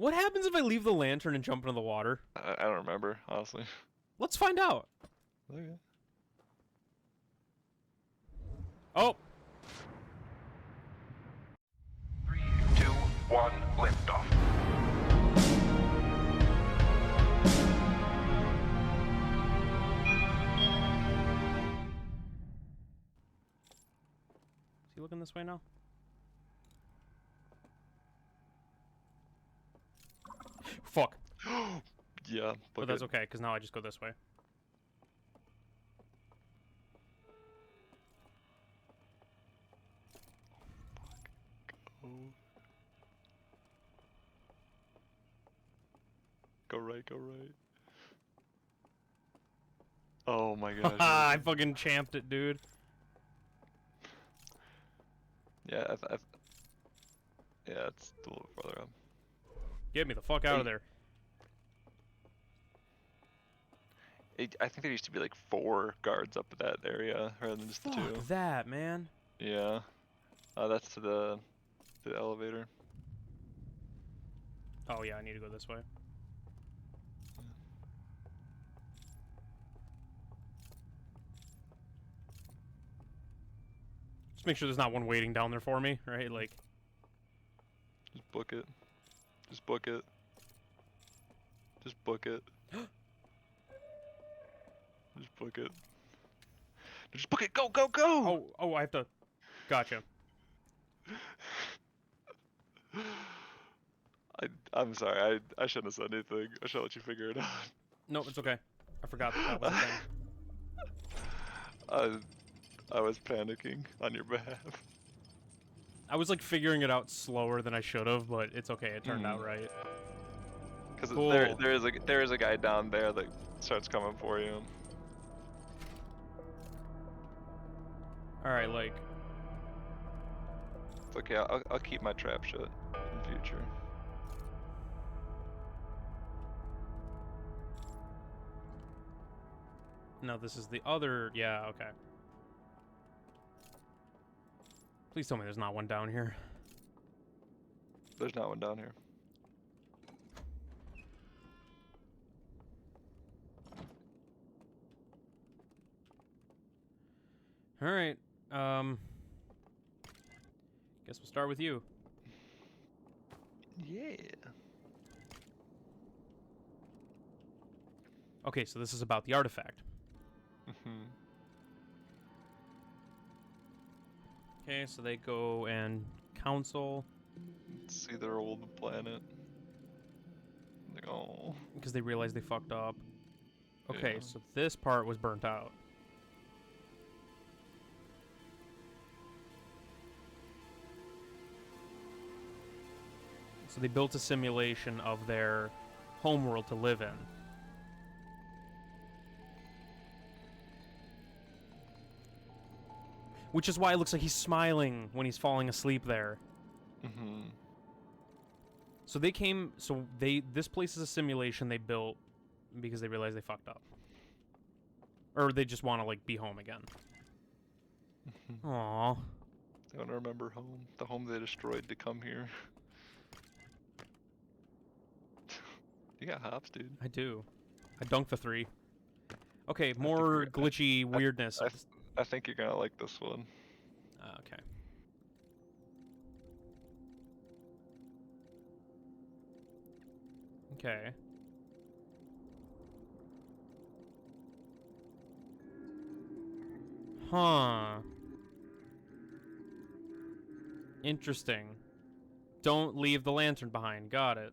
What happens if I leave the lantern and jump into the water? I don't remember, honestly. Let's find out. Okay. Oh! 3, 2, 1, liftoff. Is he looking this way now? Fuck. Yeah, But that's okay, because now I just go this way. Go right, go right. Oh my gosh. I fucking champed it, dude. Yeah, yeah, it's a little farther up. Get me the fuck out of there. I think there used to be like 4 guards up that area rather than just the 2. Fuck that, man. Yeah. That's to the elevator. Oh yeah, I need to go this way. Just make sure there's not one waiting down there for me, right? Like, Just book it. Just book it. Just book it. Just book it. Just book it. Go, go, go! oh, I have to. Gotcha. I'm sorry. I shouldn't have said anything. I should let you figure it out. No, it's okay. I forgot that was a thing. I was panicking on your behalf. I was like figuring it out slower than I should have, but it's okay. It turned out right. Because Cool. there is a guy down there that starts coming for you. All right, like. It's okay. I'll keep my trap shut in future. No, this is the other. Yeah, okay. Please tell me there's not one down here. There's not one down here. All right. Guess we'll start with you. Yeah. Okay, so this is about the artifact. Okay, so they go and counsel. See their old planet. Like, oh. Because they realize they fucked up. Okay, Yeah. so this part was burnt out. So they built a simulation of their homeworld to live in. Which is why it looks like he's smiling when he's falling asleep there. So they came, this place is a simulation they built because they realized they fucked up. Or they just want to, like, be home again. Aww. They want to remember home. The home they destroyed to come here. You got hops, dude. I do. I dunked the 3. Okay, more glitchy weirdness. I think you're gonna like this one. Okay. Okay. Huh. Interesting. Don't leave the lantern behind. Got it.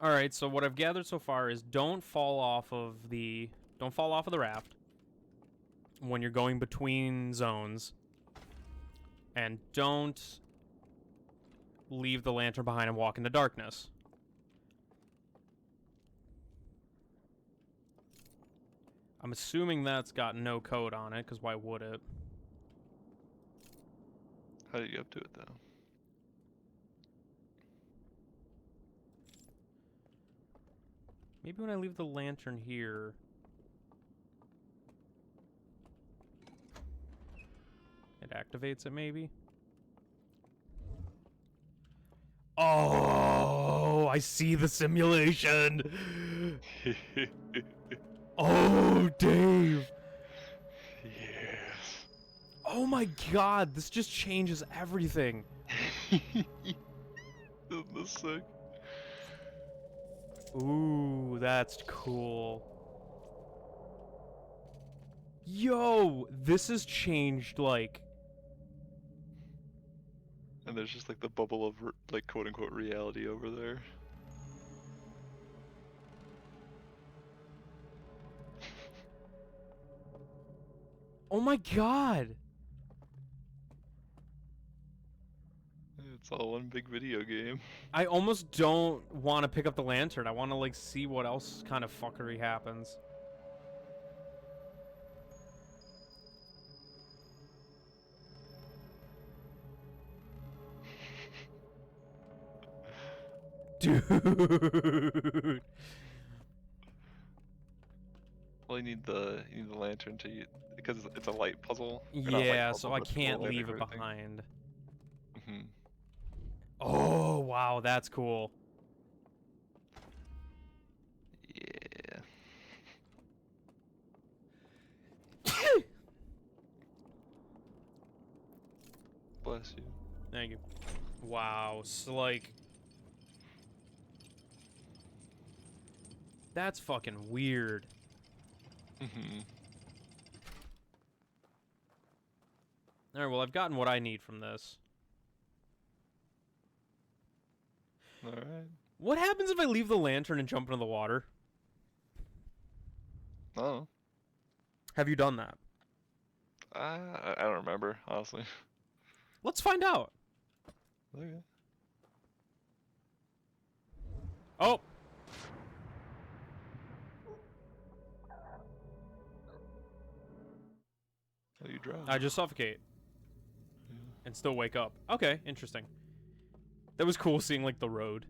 Alright, so what I've gathered so far is don't fall off of the raft when you're going between zones. And don't leave the lantern behind and walk into darkness. I'm assuming that's got no code on it, because why would it? How do you get up to it, though? Maybe when I leave the lantern here... It activates it, maybe? Oh, I see the simulation! Oh, Dave! Yes. Oh my god, this just changes everything. Isn't this sick? Ooh, that's cool. Yo, this has changed, like... And there's just like the bubble of like quote unquote reality over there. Oh my god! It's all one big video game. I almost don't want to pick up the lantern. I want to, like, see what else kind of fuckery happens. Dude! Well, you need the lantern because it's a light puzzle. Or not light Yeah, puzzle, so I but it's a can't little leave it lantern thing. behind. Mhm. Oh, wow, that's cool. Yeah. Bless you. Thank you. Wow, so, like... That's fucking weird. Mhm. Alright, well, I've gotten what I need from this. All right. What happens if I leave the lantern and jump into the water? Oh. Have you done that? I don't remember honestly. Let's find out. Okay. Oh! Oh, you drowned. I just suffocate. Yeah. And still wake up. Okay, interesting. That was cool seeing, like, the road.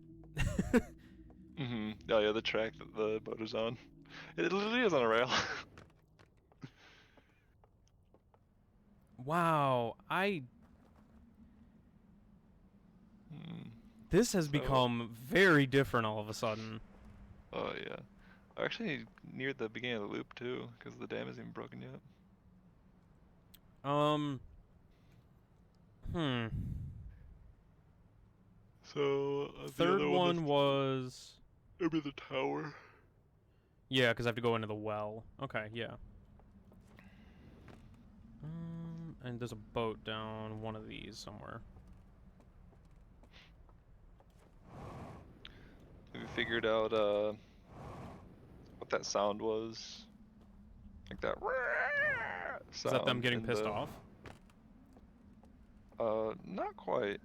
Mhm. Oh yeah, the track that the boat is on. It literally is on a rail. Wow, Hmm. This has So- become very different all of a sudden. Oh yeah. We're actually near the beginning of the loop too, because the dam isn't even broken yet. Hmm. So the Third other one was... maybe the tower. Yeah, because I have to go into the well. Okay, yeah. And there's a boat down one of these somewhere. Have you figured out what that sound was? Like that Is that them sound getting in pissed the off? not quite.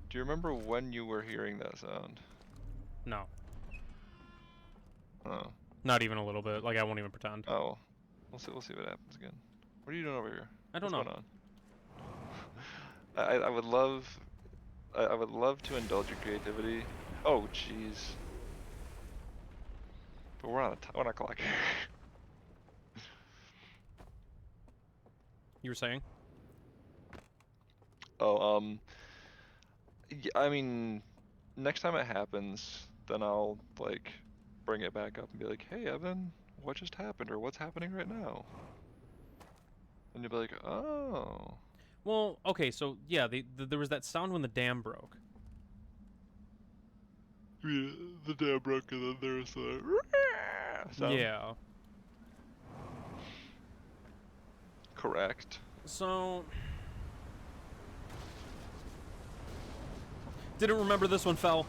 Do you remember when you were hearing that sound? No. Oh. Not even a little bit. Like, I won't even pretend. Oh. We'll see what happens again. What are you doing over here? I don't What's know. going on? I would love to indulge your creativity. Oh jeez. But we're on a clock here. You were saying? Oh, I mean, next time it happens, then I'll like bring it back up and be like, "Hey, Evan, what just happened, or what's happening right now?" And you'll be like, "Oh, Well, okay, so, yeah, there was that sound when the dam broke. yeah, the dam broke, and then there's the sound." Yeah. Correct. So... Didn't remember this one fell.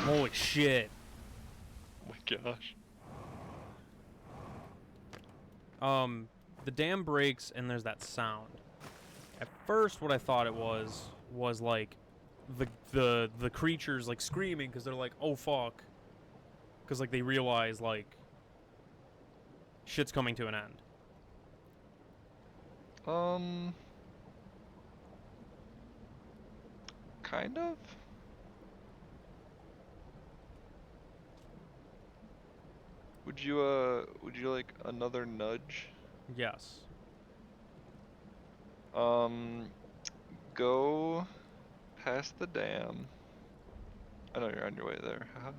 Holy shit. Oh my gosh. The dam breaks and there's that sound. At first, what I thought it was like the creatures like screaming because they're like, oh fuck, because like they realize like shit's coming to an end. Kind of. Would you like another nudge? Yes. Go past the dam. I know you're on your way there. Haha.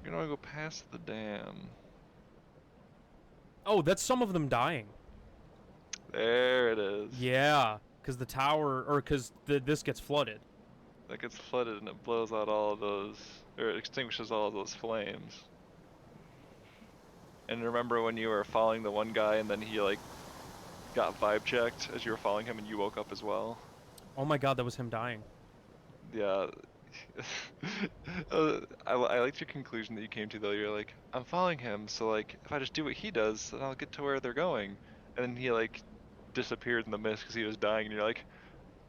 You're gonna go past the dam. Oh, that's some of them dying. There it is. Yeah, because the tower, or because this gets flooded. That gets flooded and it blows out all of those, or it extinguishes all of those flames. And remember when you were following the one guy and then he like got vibe checked as you were following him and you woke up as well? Oh my god, that was him dying. Yeah. I liked your conclusion that you came to though. You're like, I'm following him, so like if I just do what he does, then I'll get to where they're going. And then he like disappeared in the mist because he was dying, and you're like,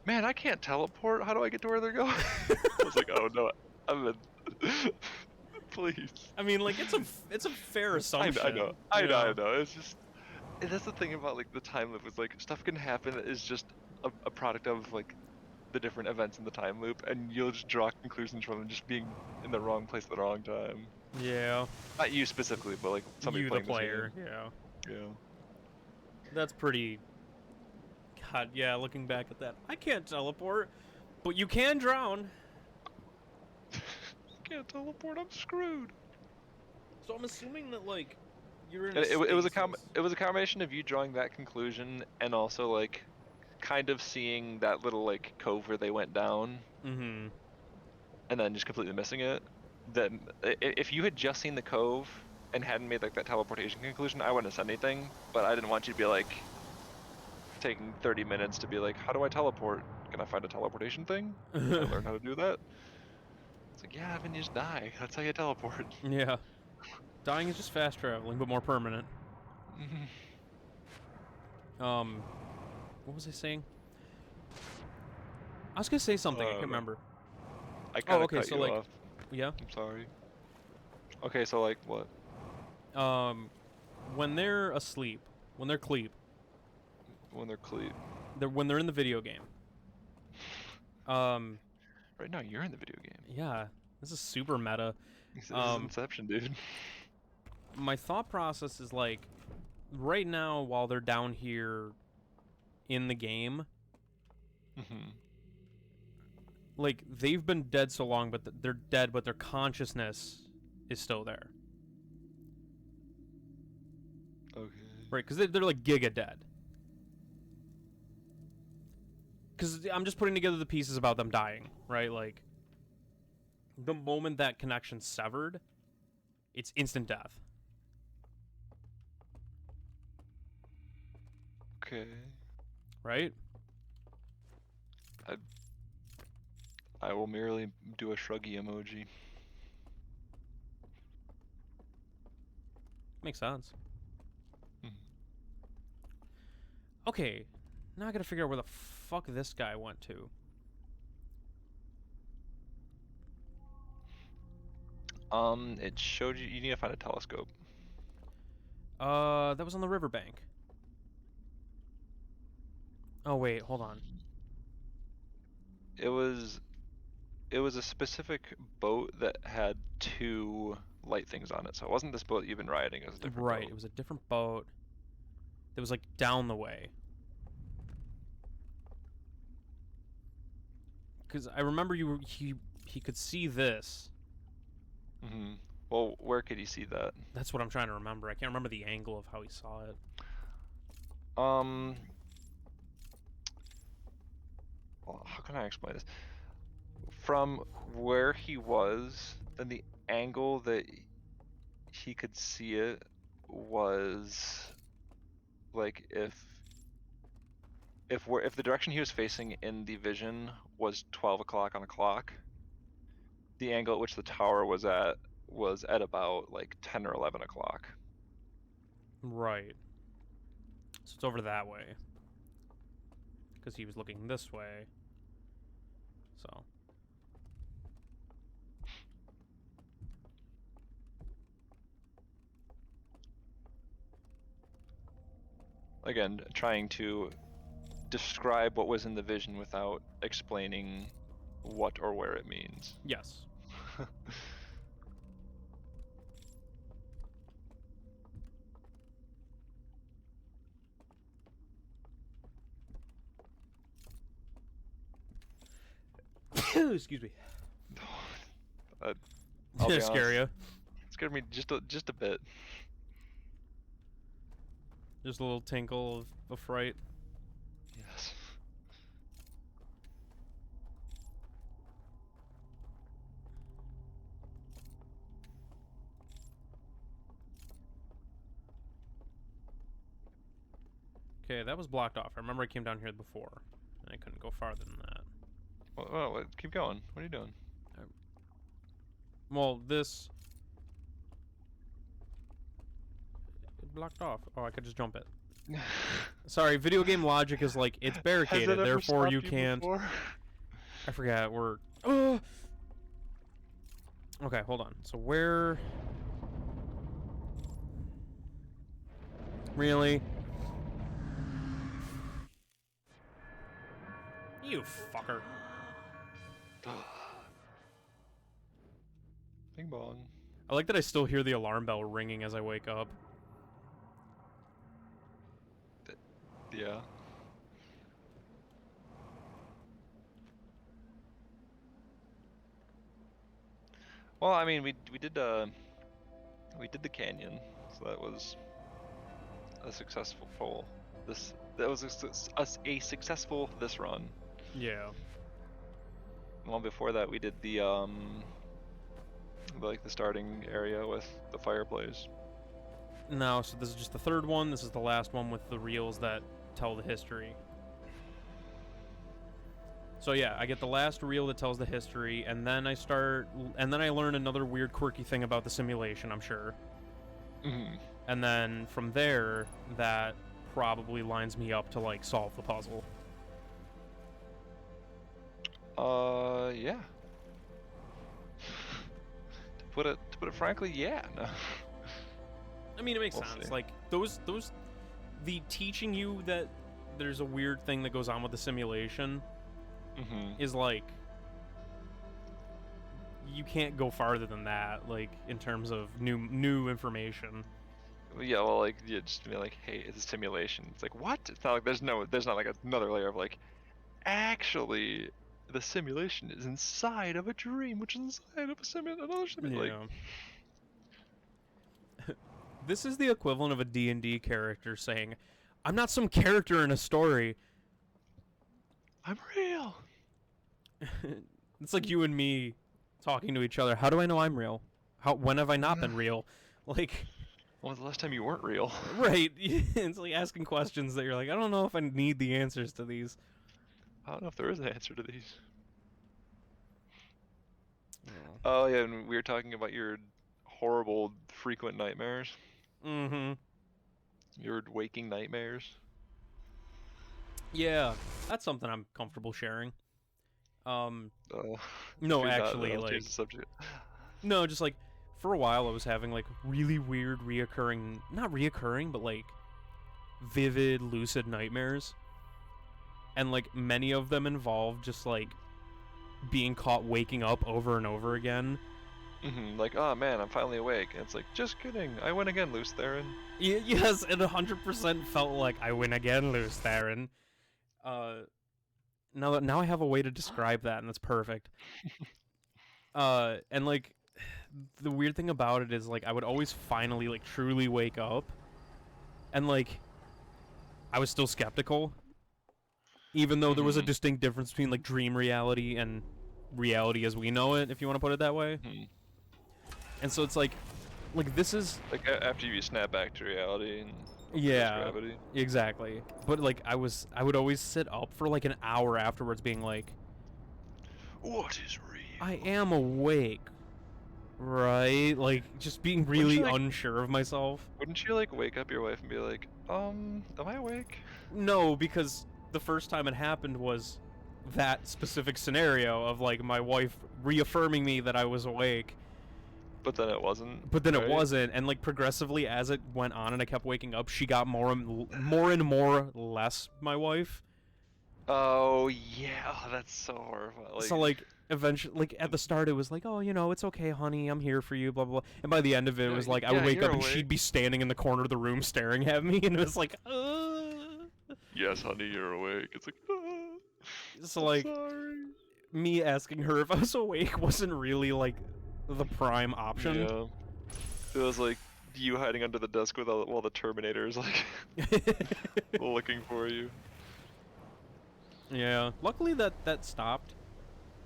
man, I can't teleport. How do I get to where they're going? I was like, oh no, I'm in. Please. I mean, like it's a fair assumption. I know. Yeah. I know. It's just that's the thing about like the time loop is like stuff can happen that is just a product of like the different events in the time loop, and you'll just draw conclusions from them just being in the wrong place at the wrong time. Yeah. Not you specifically, but like somebody You, the playing player. game. Yeah. Yeah. That's pretty. God, yeah. Looking back at that, I can't teleport, but you can drown. Can't teleport. I'm screwed. So I'm assuming that like you're in. It was a stasis. it was a combination of you drawing that conclusion and also like kind of seeing that little like cove where they went down. Mm-hmm. And then just completely missing it. That if you had just seen the cove and hadn't made like that teleportation conclusion, I wouldn't have said anything. But I didn't want you to be like taking 30 minutes to be like, how do I teleport? Can I find a teleportation thing? Can I learn how to do that? It's like, yeah, Evan, you just die. That's how you teleport. Yeah. Dying is just fast traveling, but more permanent. What was I saying? I was gonna say something. I can't remember. I kind of okay, cut so you like, off. yeah. I'm sorry. Okay, so like what? When they're asleep, when they're cleep, When they're clean. when they're in the video game. Right now, you're in the video game. Yeah, this is super meta. This is Inception, dude. My thought process is like, right now while they're down here in the game, like they've been dead so long, but they're dead, but their consciousness is still there. Okay. Right, because they're like giga dead. Because I'm just putting together the pieces about them dying, right? Like, the moment that connection's severed, it's instant death. Okay. Right? I will merely do a shruggy emoji. Makes sense. Mhm. Okay, now I gotta figure out where the fuck this guy went to. It showed you need to find a telescope. That was on the riverbank. Oh wait, hold on. It was a specific boat that had two light things on it, so it wasn't this boat that you've been riding. It was a different Right, boat. it was a different boat. That was like down the way. Because I remember he could see this. Well, where could he see that? That's what I'm trying to remember. I can't remember the angle of how he saw it. Well, how can I explain this? From where he was, and the angle that he could see it was like if the direction he was facing in the vision was 12 o'clock on a clock, the angle at which the tower was at about like 10 or 11 o'clock. Right. So it's over that way. Because he was looking this way. So. Again, trying to describe what was in the vision without explaining what or where it means. Yes. Excuse me. I'll be Scare honest, you. it scared me just a bit. Just a little tinkle of fright. Yes. Okay, that was blocked off. I remember I came down here before, and I couldn't go farther than that. Well, keep going. What are you doing? Well, this... It blocked off. Oh, I could just jump it. Sorry, video game logic is like, it's barricaded, Has it ever therefore you stopped can't... before? I forgot, we're... Okay, hold on. So where... Really? You fucker. Bing bong. I like that I still hear the alarm bell ringing as I wake up. Yeah. Well, I mean, we did the canyon, so that was a successful pull. That was a successful this run. Yeah. Well, before that, we did the like the starting area with the fireplace. No, so this is just the third one. This is the last one with the reels that tell the history. So yeah, I get the last reel that tells the history, and then I learn another weird quirky thing about the simulation, I'm sure. Mm-hmm. And then from there, that probably lines me up to like solve the puzzle. Yeah. To put it frankly, yeah. No. I mean, it makes We'll sense. see. Like the teaching you that there's a weird thing that goes on with the simulation Mm-hmm. is like you can't go farther than that. Like in terms of new information. Yeah, well, like, yeah, just to be like, hey, it's a simulation. It's like, what? It's not like there's not like another layer of like, actually, the simulation is inside of a dream, which is inside of another simulation. Yeah. This is the equivalent of a D&D character saying, "I'm not some character in a story." I'm real. It's like you and me talking to each other. How do I know I'm real? When have I not been real? Like, When was the last time you weren't real? right. It's like asking questions that you're like, I don't know if I need the answers to these. I don't know if there is an answer to these. Yeah. Oh yeah, and we were talking about your horrible frequent nightmares. Mm-hmm. Your waking nightmares. Yeah, that's something I'm comfortable sharing. Oh. No, If you're not, actually, I'll like, change the subject. no, just like, for a while I was having like really weird not reoccurring, but like vivid, lucid nightmares. And like many of them involve just like being caught waking up over and over again. Mm-hmm. Like, oh man, I'm finally awake. And it's like, just kidding. I win again, Loose Theron. Yes, it 100% felt like I win again, Loose Theron. Now I have a way to describe that, and that's perfect. And like, the weird thing about it is like I would always finally like truly wake up, and like, I was still skeptical, even though there was a distinct difference between like dream reality and reality as we know it, if you want to put it that way. Mm-hmm. And so it's like this is Like after you snap back to reality and yeah, gravity. exactly. But like I would always sit up for like an hour afterwards, being like, What is real? I am awake, right? Like just being really you, like- unsure of myself. Wouldn't you like wake up your wife and be like, am I awake? No, because the first time it happened was that specific scenario of like my wife reaffirming me that I was awake. But then it wasn't. But then it right? wasn't, and like progressively as it went on and I kept waking up, she got more and more less my wife. Oh yeah, that's so horrifying. So like eventually, like at the start it was like, oh, you know, it's okay, honey, I'm here for you, blah blah blah. And by the end of it, it Yeah, was like I would yeah, wake you're up and awake. she'd be standing in the corner of the room staring at me, and it was like, Yes, honey, you're awake. It's like, So I'm like, sorry. me asking her if I was awake wasn't really like the prime option. Yeah. It was like you hiding under the desk with while the Terminator is like looking for you. Yeah. Luckily that stopped.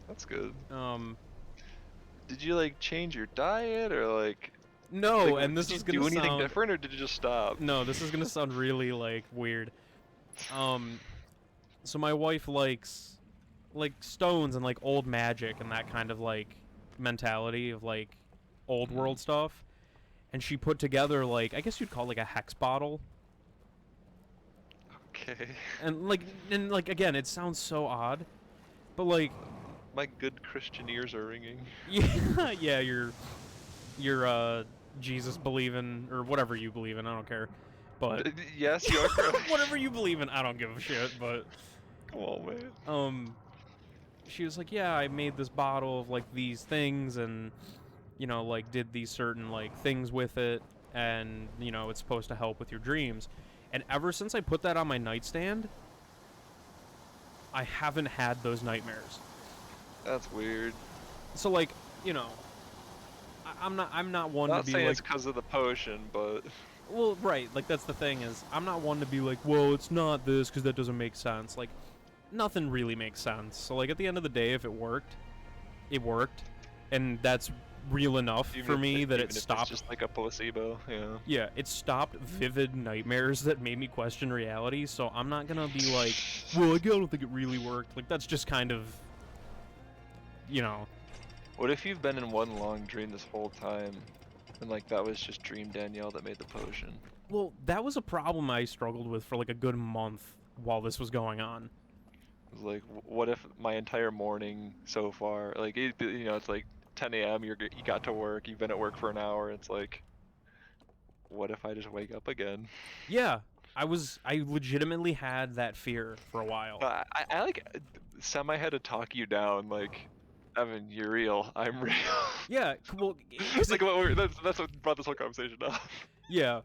That's good. Um. Did you like change your diet or like No, and this did is you do gonna anything sound. different or did you just stop? No, this is gonna sound really like weird. So my wife likes like stones and like old magic and that kind of like mentality of like old world stuff. And she put together like I guess you'd call it like a hex bottle. Okay. And like again, it sounds so odd, but like My good Christian ears are ringing. yeah, yeah, you're Jesus believing or whatever you believe in, I don't care. But Yes, you are correct. whatever you believe in, I don't give a shit, but Come on, man. she was like, "Yeah, I made this bottle of like these things and you know, like did these certain like things with it and you know, it's supposed to help with your dreams." And ever since I put that on my nightstand, I haven't had those nightmares. That's weird. So like, you know, I'm not one Not to be saying like it's because of the potion, but well, right, like that's the thing is I'm not one to be like, "Well, it's not this cuz that doesn't make sense." Like nothing really makes sense. So like at the end of the day if it worked, it worked. And that's real enough even for if me that even it if stopped. it's just like a placebo, yeah. Yeah, it stopped vivid nightmares that made me question reality, so I'm not gonna be like, well, I don't think it really worked. Like, that's just kind of, you know. What if you've been in one long dream this whole time, and like that was just Dream Danielle that made the potion? Well, that was a problem I struggled with for like a good month while this was going on. It was like, what if my entire morning so far, like you know, it's like 10 a.m. You got to work, you've been at work for an hour. It's like, what if I just wake up again? Yeah, I legitimately had that fear for a while. I like semi had to talk you down, like, Evan, you're real. I'm real. Yeah, well, It's like that's what brought this whole conversation up. yeah.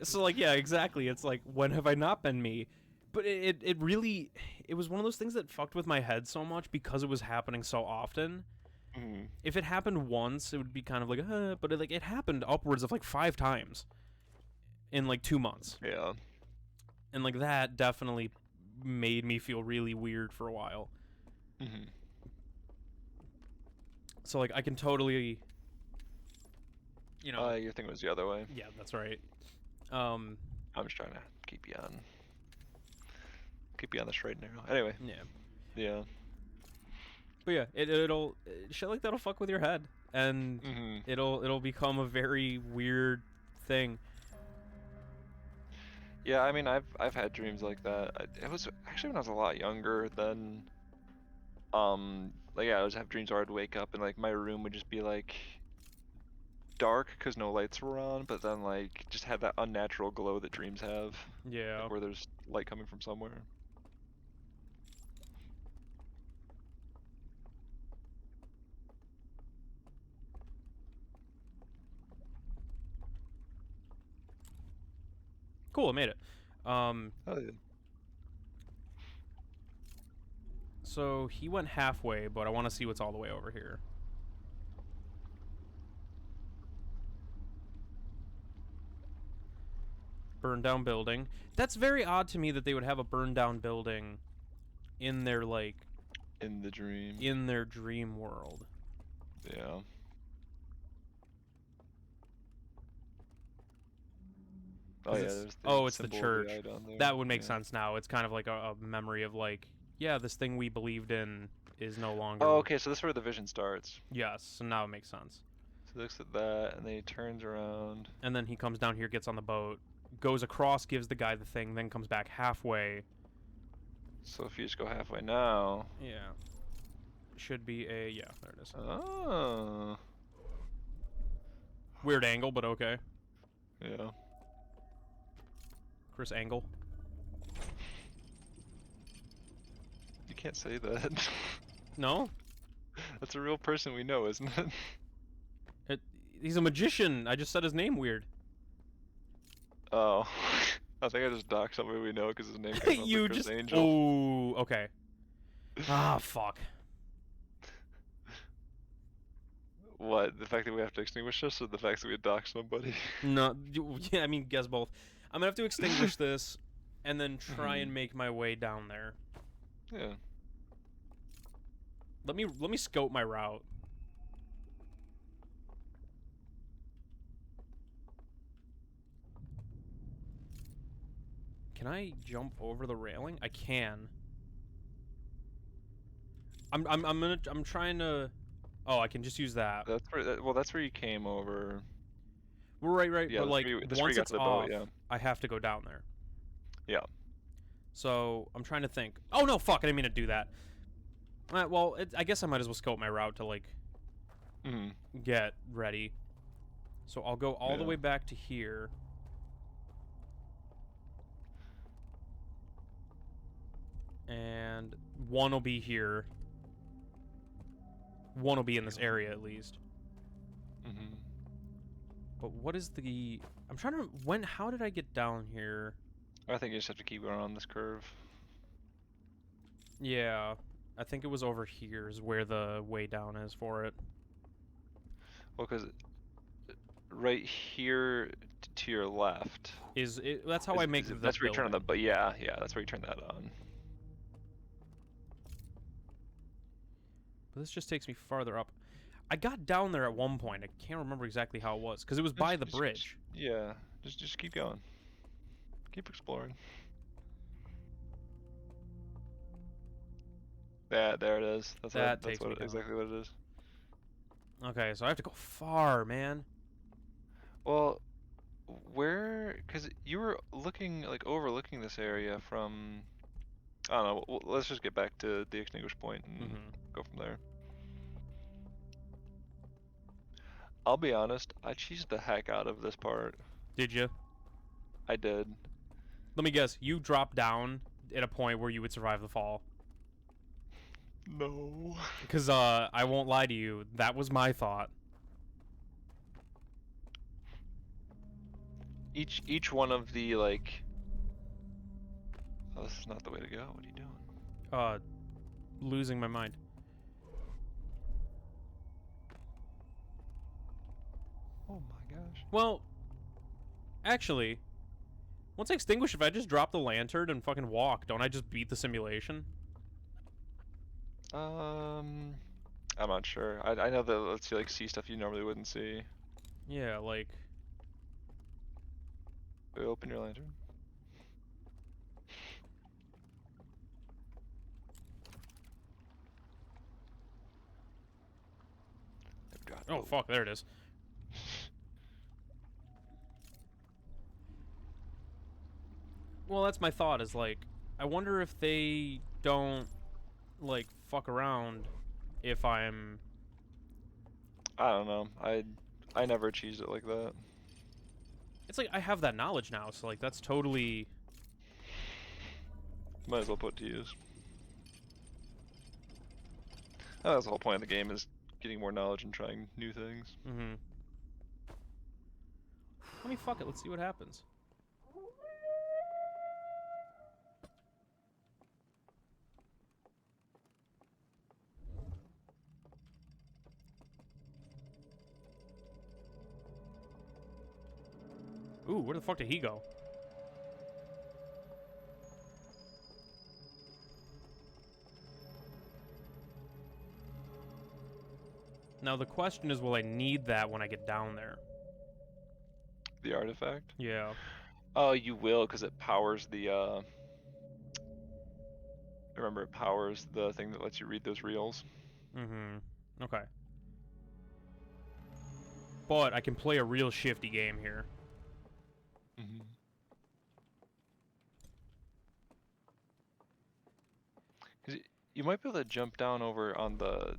So like, yeah, exactly. It's like, when have I not been me? But it really, it was one of those things that fucked with my head so much because it was happening so often. Mm. If it happened once, it would be kind of like, but it happened upwards of like 5 times in like 2 months. Yeah. And like that definitely made me feel really weird for a while. Mm-hmm. So like I can totally, you know. Your thing was the other way. Yeah, that's right. I'm just trying to keep you on the straight and narrow. Anyway. Yeah. Yeah. But yeah, it'll shit like that'll fuck with your head, and it'll become a very weird thing. Yeah, I mean, I've had dreams like that. It was actually when I was a lot younger. Then, like yeah, I would have dreams where I'd wake up and like my room would just be like dark because no lights were on, but then like just had that unnatural glow that dreams have. Yeah. Like, where there's light coming from somewhere. Cool, I made it. Oh yeah. So he went halfway, but I want to see what's all the way over here. Burned down building. That's very odd to me that they would have a burned down building in their like In the dream. in their dream world. Yeah. Oh yeah, there's the It's the symbol of church. eye down there. That would make Yeah. sense now. It's kind of like a memory of like, yeah, this thing we believed in is no longer. Oh, okay, so this is where the vision starts. Yes, so now it makes sense. So he looks at that, and then he turns around. And then he comes down here, gets on the boat, goes across, gives the guy the thing, then comes back halfway. So if you just go halfway now. Yeah. Should be a, yeah, there it is. Oh. Weird angle, but okay. Yeah. Chris Angle. You can't say that. No? That's a real person we know, isn't it? He's a magician. I just said his name weird. Oh. I think I just docked somebody we know because his name came up You with Chris just... Angel. Oh, okay. Ah, fuck. What? The fact that we have to extinguish this, or the fact that we dock somebody? No, yeah, I mean, guess both. I'm gonna have to extinguish this, and then try Mhm. and make my way down there. Yeah. Let me scope my route. Can I jump over the railing? I can. I'm trying to. Oh, I can just use that. That's where. Well, that's where you came over. We're right. Yeah, But like that's where you once got it's to the boat. off, Yeah. I have to go down there. Yeah. So I'm trying to think. Oh no, fuck! I didn't mean to do that. Well, I guess I might as well scope my route to like Mhm. get ready. So I'll go all the Yeah. way back to here. And one will be here. One will be in this area at least. Mhm. But what is the... I'm trying to... How did I get down here? I think you just have to keep going on this curve. Yeah. I think it was over here is where the way down is for it. Well, because right here to your left. That's how I make the That's where you turn on the. building. But yeah, that's where you turn that on. But this just takes me farther up. I got down there at one point. I can't remember exactly how it was. Because it was by the bridge. Yeah. Just keep going. Keep exploring. Yeah, there it is. That takes me down. Exactly what it is. Okay, so I have to go far, man. Well, because you were looking, like, overlooking this area from, I don't know, let's just get back to the extinguish point and go from there. I'll be honest, I cheesed the heck out of this part. Did you? I did. Let me guess. You dropped down at a point where you would survive the fall. No. Because, I won't lie to you. That was my thought. Each one of the, like... Oh, this is not the way to go. What are you doing? Losing my mind. Oh my gosh. Well, actually, once I extinguish, if I just drop the lantern and fucking walk, don't I just beat the simulation? I'm not sure. I know that lets you, like, see stuff you normally wouldn't see. Yeah, like... Open your lantern. Oh, fuck, there it is. Well, that's my thought, is, like, I wonder if they don't, like, fuck around if I'm... I don't know. I never cheesed it like that. It's like, I have that knowledge now, so, like, that's totally... Might as well put it to use. Oh, that's the whole point of the game, is getting more knowledge and trying new things. Mm-hmm. Let me fuck it, let's see what happens. Ooh, where the fuck did he go? Now the question is, will I need that when I get down there? The artifact? Yeah. Oh, you will, because it powers the, remember, it powers the thing that lets you read those reels. Mm-hmm. Okay. But I can play a real shifty game here. Mm-hmm. Because you might be able to jump down over on the...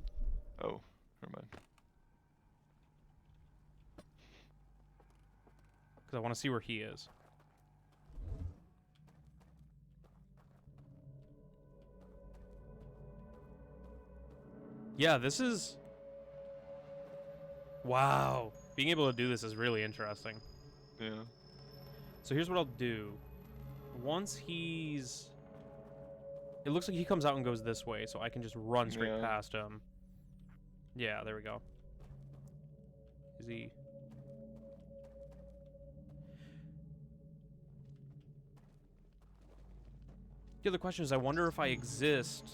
Oh, never mind. Because I want to see where he is. Yeah, this is... Wow. Being able to do this is really interesting. Yeah. So here's what I'll do. Once he's... It looks like he comes out and goes this way, so I can just run straight past him. Yeah, there we go. Is he... The other question is, I wonder if I exist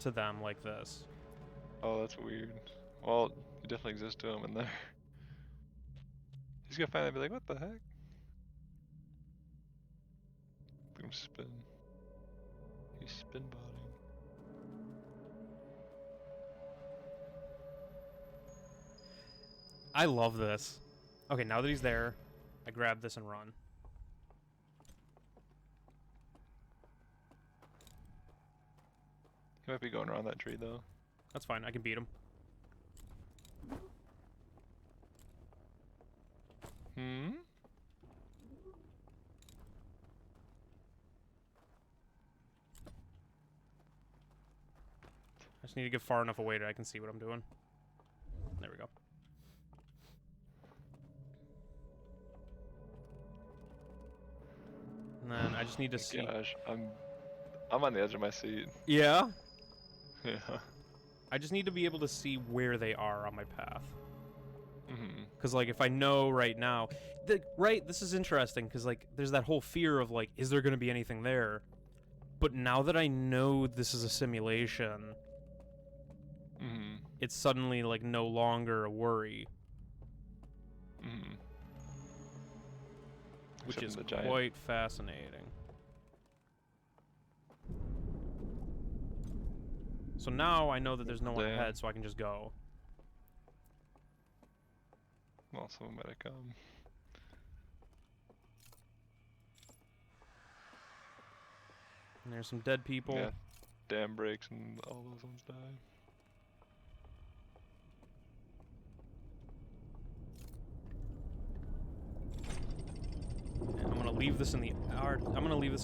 to them like this. Oh, that's weird. Well, you definitely exist to him in there. He's gonna finally be like, what the heck? Look at him spin. He's spin botting. I love this. Okay, now that he's there, I grab this and run. He might be going around that tree though. That's fine, I can beat him. Hmm? I just need to get far enough away that I can see what I'm doing. There we go. And then I just need to see... Gosh, I'm on the edge of my seat. Yeah? Yeah. I just need to be able to see where they are on my path. Mm-hmm. Because, like, if I know right now... right, this is interesting, because, like, there's that whole fear of, like, is there going to be anything there? But now that I know this is a simulation, Mm-hmm. it's suddenly, like, no longer a worry. Mm-hmm. Which Except is for the giant. quite fascinating. So now I know that there's no one Damn. ahead, so I can just go. Well, someone might have come. And there's some dead people. Yeah. Dam breaks and all those ones die. And I'm gonna leave this in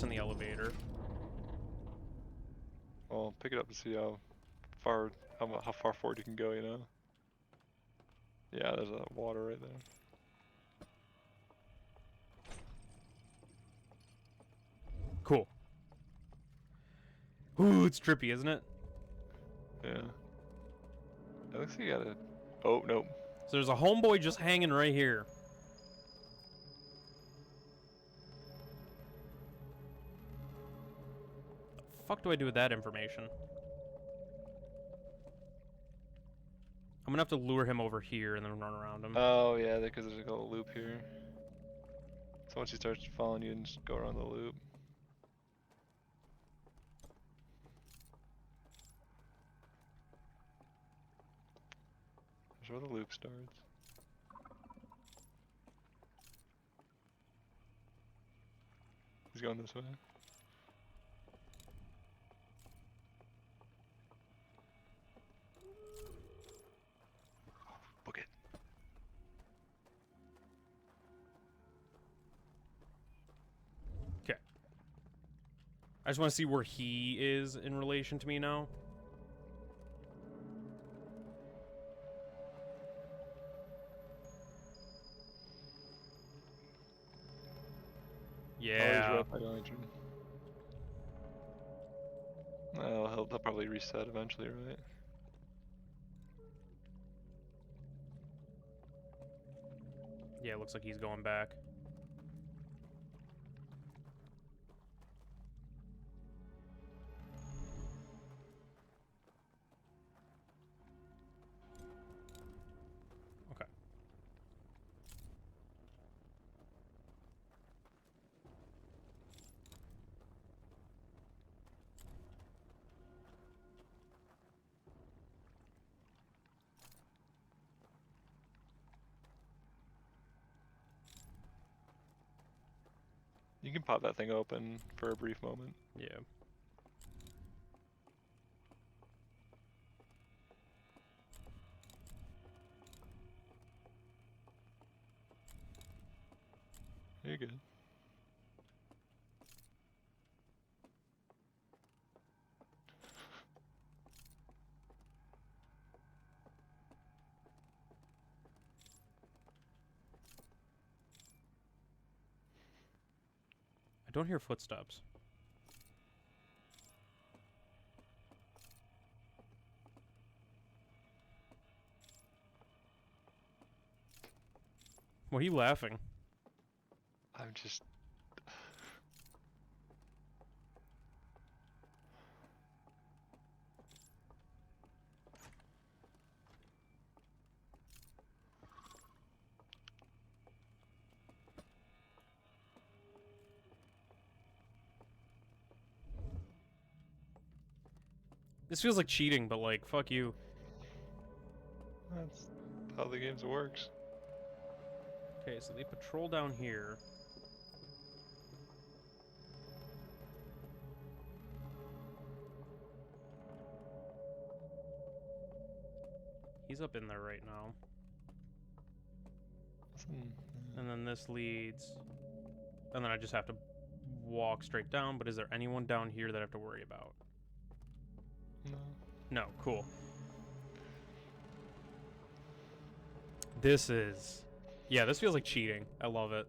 the elevator. Well, pick it up to see how far forward you can go, you know? Yeah, there's a water right there. Cool. Ooh, it's trippy, isn't it? Yeah. It looks like you gotta... Oh, nope. So there's a homeboy just hanging right here. The fuck do I do with that information? I'm gonna have to lure him over here and then run around him. Oh, yeah, because there's a little loop here. So once he starts following you, and just go around the loop. That's where the loop starts. He's going this way. Book it. Okay. I just want to see where he is in relation to me now. Oh, he's Yeah. right behind you. Well, he'll probably reset eventually, right? Yeah, it looks like he's going back. Okay. You can pop that thing open for a brief moment. Yeah. You're good. I don't hear footsteps. What are you laughing? I'm just. This feels like cheating, but like, fuck you. That's how the game works. Okay, so they patrol down here. He's up in there right now. And then this leads... And then I just have to walk straight down, but is there anyone down here that I have to worry about? No. No, cool. This is... Yeah, this feels like cheating. I love it.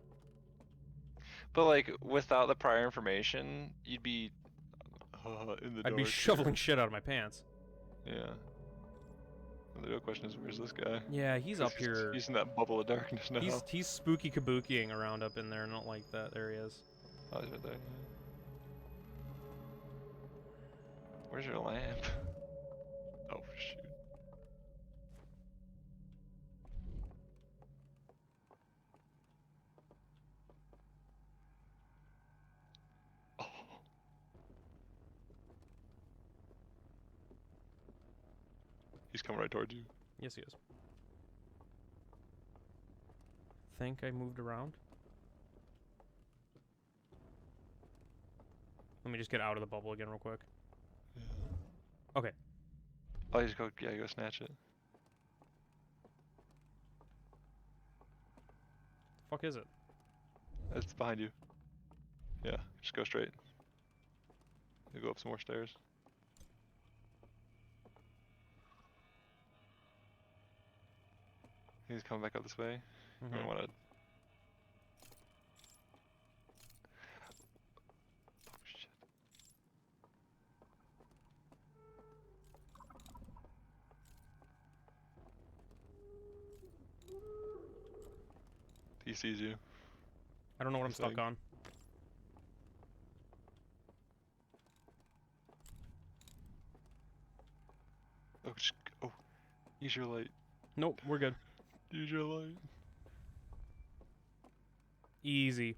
But like, without the prior information, you'd be in the I'd be dark shoveling here. shit out of my pants. Yeah. And the real question is, where's this guy? Yeah, he's 'Cause up here. He's in that bubble of darkness now. He's spooky kabookying around up in there. I don't like that. There he is. Oh, he's right there. Where's your lamp? Oh, shoot. Oh. He's coming right towards you. Yes, he is. Think I moved around? Let me just get out of the bubble again real quick. Yeah. Okay. Oh, you just go, yeah, go snatch it. The fuck is it? It's behind you. Yeah, just go straight. You go up some more stairs. He's coming back up this way. You might wanna... Oh, shit. He sees you. I don't know what I'm He's stuck like- on. Oh, oh, use your light. Nope, we're good. Use your light. Easy.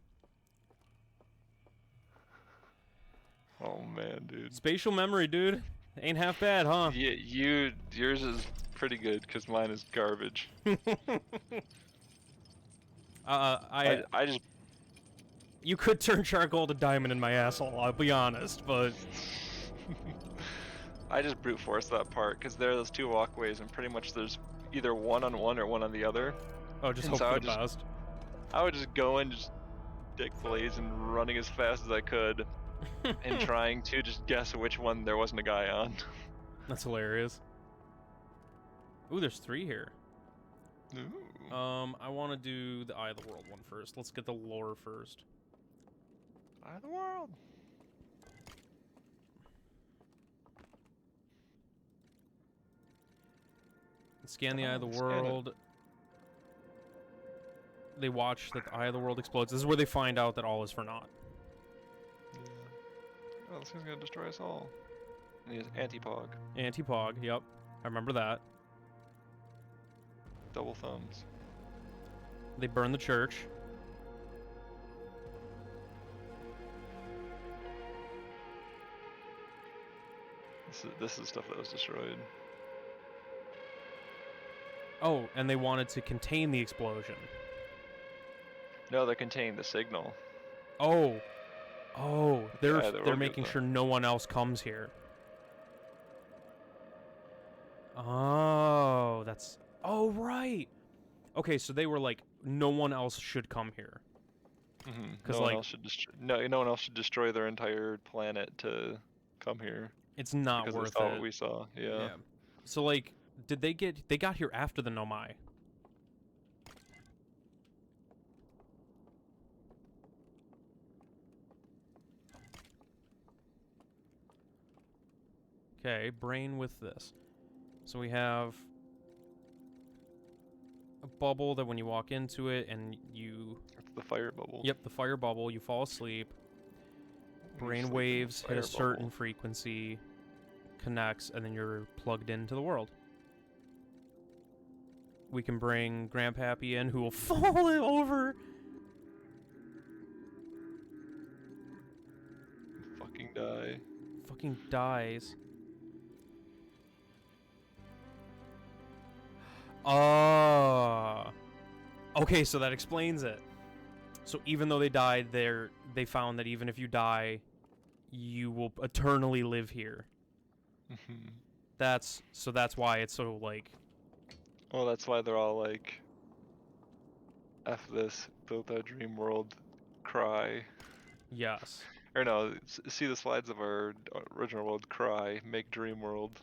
Oh man, dude. Spatial memory, dude. Ain't half bad, huh? Yeah, yours is pretty good because mine is garbage. I just You could turn charcoal to diamond in my asshole, I'll be honest, but... I just brute force that part because there are those two walkways and pretty much there's either one on one or one on the other. Oh, just And hope so for the best. I would just go in, just dick blazing, running as fast as I could, and trying to just guess which one there wasn't a guy on. That's hilarious. Ooh, there's 3 here. Ooh. I want to do the Eye of the World one first. Let's get the lore first. Eye of the world. Scan the Eye of the Scan it. World. They watch that the Eye of the World explodes. This is where they find out that all is for naught. Yeah. Oh, this thing's gonna destroy us all. And he has anti-pog. Anti-Pog, yep. I remember that. Double thumbs. They burn the church. This is stuff that was destroyed. Oh, and they wanted to contain the explosion. No, they're containing the signal. Oh. Oh, they're Yeah, they're making sure no one else comes here. Oh, that's... Oh, right. Okay, so they were like, no one else should come here. No like- one else should no one else should destroy their entire planet to come here. It's not Because worth they saw it. what we saw. Yeah. So like, they got here after the Nomai. Okay, brain with this. So we have a bubble that when you walk into it and you... It's the fire bubble. Yep, the fire bubble. You fall asleep. You Brain sleep in the waves hit fire a certain bubble. frequency, connects, and then you're plugged into the world. We can bring Grandpappy in, who will fall over. Fucking die. Fucking dies. Okay, so that explains it. So even though they died, they found that even if you die, you will eternally live here. That's why it's so like... Well, that's why they're all like, F this, built our dream world, cry. Yes. Or no, see the slides of our original world, cry, make dream world,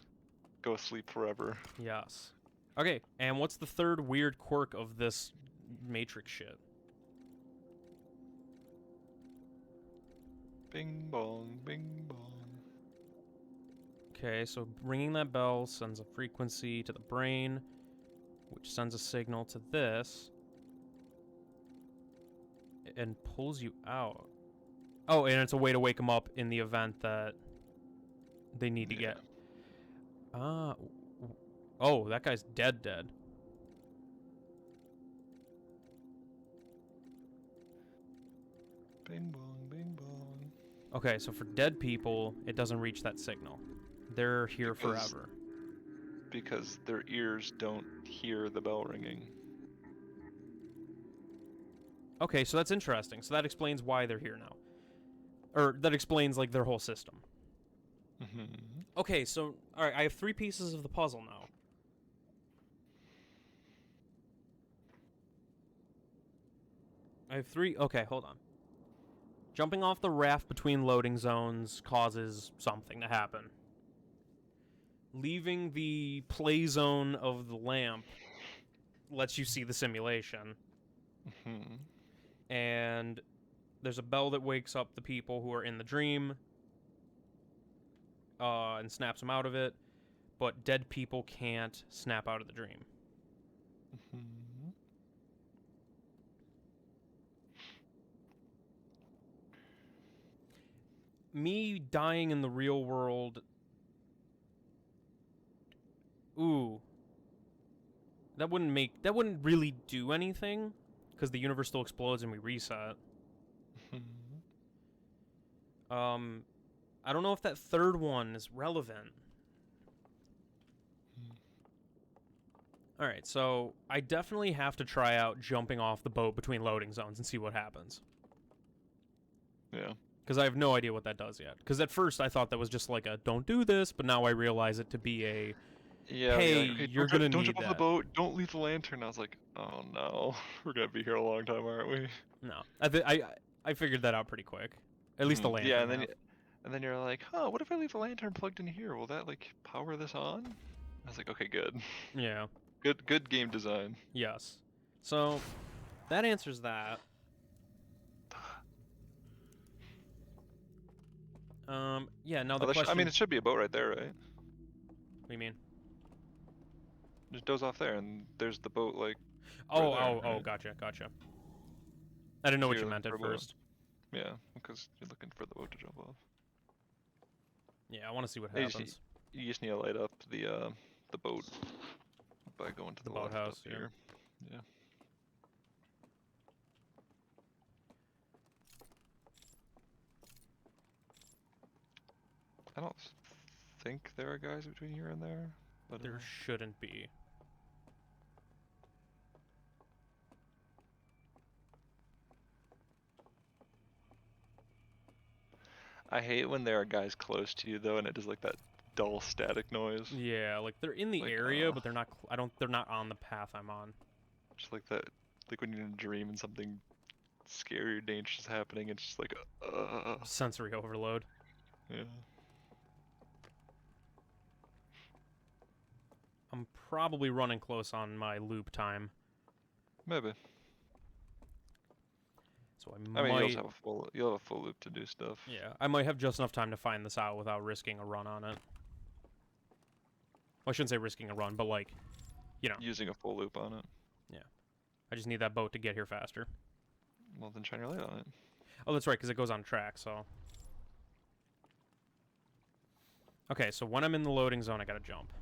go sleep forever. Yes. Okay, and what's the third weird quirk of this Matrix shit? Bing bong, bing bong. Okay, so ringing that bell sends a frequency to the brain, which sends a signal to this, and pulls you out. Oh, and it's a way to wake them up in the event that they need to get... Oh, that guy's dead. Bing bong, bing bong. Okay, so for dead people, it doesn't reach that signal. They're here forever. Because their ears don't hear the bell ringing. Okay, so that's interesting. So that explains why they're here now. Or that explains, like, their whole system. Okay, so, alright, I have 3 pieces of the puzzle now. I have 3... Okay, hold on. Jumping off the raft between loading zones causes something to happen. Leaving the play zone of the lamp lets you see the simulation. And there's a bell that wakes up the people who are in the dream and snaps them out of it, but dead people can't snap out of the dream. Me dying in the real world... Ooh. That wouldn't really do anything, because the universe still explodes and we reset. I don't know if that third one is relevant. Alright, so I definitely have to try out jumping off the boat between loading zones and see what happens. Yeah. Because I have no idea what that does yet. Because at first I thought that was just like a, don't do this, but now I realize it to be a, Yeah, hey, okay, you're gonna don't need jump off the that. boat, don't leave the lantern. I was like, oh no, we're gonna be here a long time, aren't we? No, I figured that out pretty quick. At least the lantern. Yeah, and then you're like, huh, what if I leave the lantern plugged in here? Will that like power this on? I was like, okay, good. Yeah. Good game design. Yes. So that answers that. Yeah. Now the question. I mean, it should be a boat right there, right? What do you mean? Just goes off there, and there's the boat like. Oh, right there, right? gotcha. I didn't know what You're you meant looking at for a boat. first. Yeah, because you're looking for the boat to jump off. Yeah, I want to see what You happens. just need to light up the boat by going to The the left boathouse, up here. Yeah. I don't think there are guys between here and there, but There shouldn't be. I hate when there are guys close to you though, and it does like that dull static noise. Yeah, like they're in the Like, area, but they're not. They're not on the path I'm on. Just like that, like when you're in a dream and something scary or dangerous is happening, it's just like, Sensory overload. yeah. I'm probably running close on my loop time, Maybe. so I I might. mean, you'll have a full loop to do stuff. Yeah, I might have just enough time to find this out without risking a run on it. Well, I shouldn't say risking a run, but like, you know. Using a full loop on it. Yeah. I just need that boat to get here faster. Well, then shine your light on it. Oh, that's right, because it goes on track, so... Okay, so when I'm in the loading zone, I gotta jump.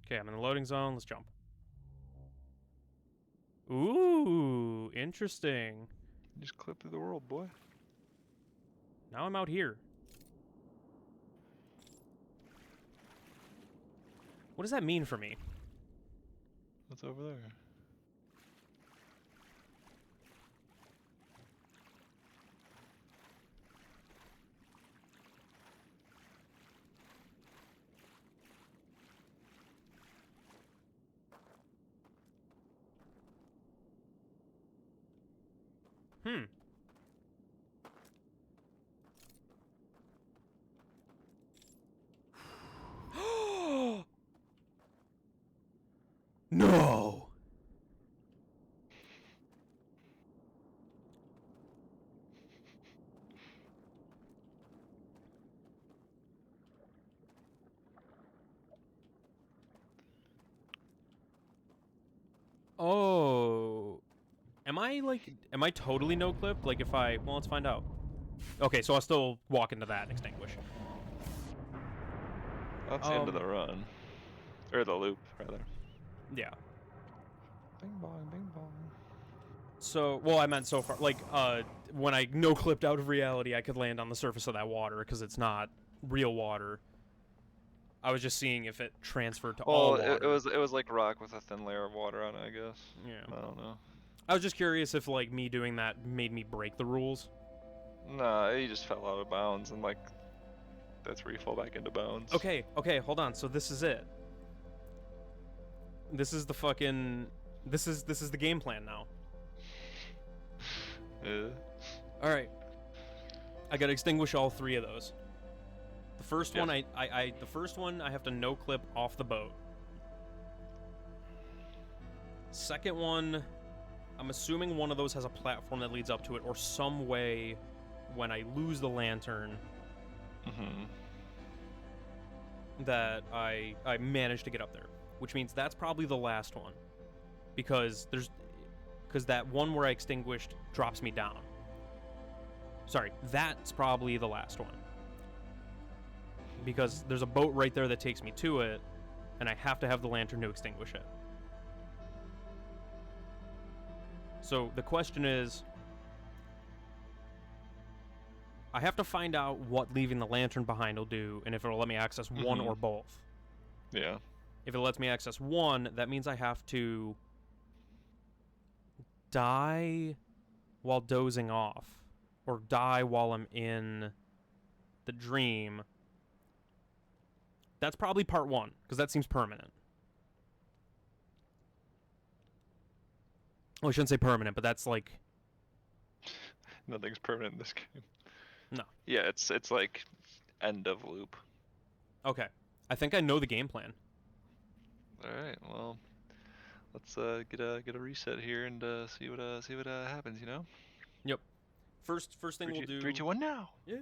Okay, I'm in the loading zone. Let's jump. Ooh, interesting. You just clip through the world, boy. Now I'm out here. What does that mean for me? What's over there? Hmm. No. Oh. Am I totally no clipped? Like if I, well, let's find out. Okay, so I'll still walk into that and extinguish. That's the end of the run. Or the loop, rather. Yeah. Bing bong, bing bong. So, well, I meant so far, like, when I no-clipped out of reality, I could land on the surface of that water, because it's not real water. I was just seeing if it transferred to all water. It was like rock with a thin layer of water on it, I guess. Yeah. I don't know. I was just curious if, like, me doing that made me break the rules. Nah, he just fell out of bounds, and, like, that's where you fall back into bounds. Okay, hold on, so this is it. This is the fucking... This is the game plan now. Yeah. Alright. I gotta extinguish all 3 of those. The first one, the first one, I have to no-clip off the boat. Second one, I'm assuming one of those has a platform that leads up to it, or some way, when I lose the lantern, that I managed to get up there. Which means that's probably the last one. Because that one where I extinguished drops me down. Sorry, that's probably the last one. Because there's a boat right there that takes me to it, and I have to have the lantern to extinguish it. So the question is, I have to find out what leaving the lantern behind will do, and if it'll let me access one or both. Yeah. If it lets me access one, that means I have to die while dozing off, or die while I'm in the dream. That's probably part 1, because that seems permanent. Well, I shouldn't say permanent, but that's like... Nothing's permanent in this game. No. Yeah, it's like end of loop. Okay. I think I know the game plan. Alright, well, let's get a reset here and see what happens, you know? Yep. First thing we'll do... 3, 2, 1, now! Yeah.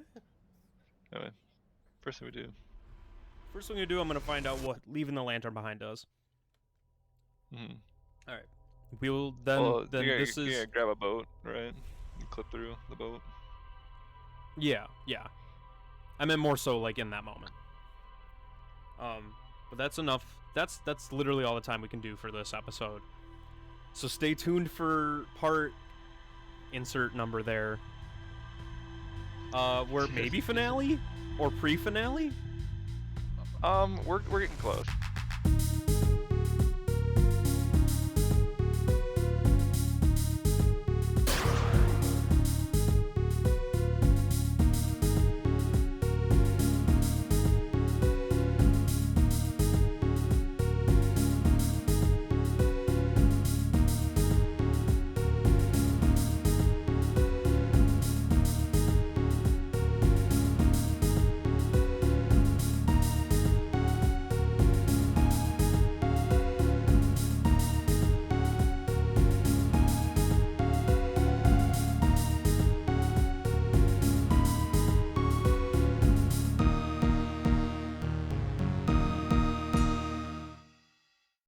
Anyway, first thing we do. First thing we do, I'm going to find out what leaving the lantern behind does. Alright. We'll then... Well, this is... You're gonna grab a boat, right? And clip through the boat. Yeah. I meant more so, like, in that moment. But that's enough. That's literally all the time we can do for this episode. So stay tuned for part... Insert number there. We're maybe finale? Or pre-finale? We're getting close.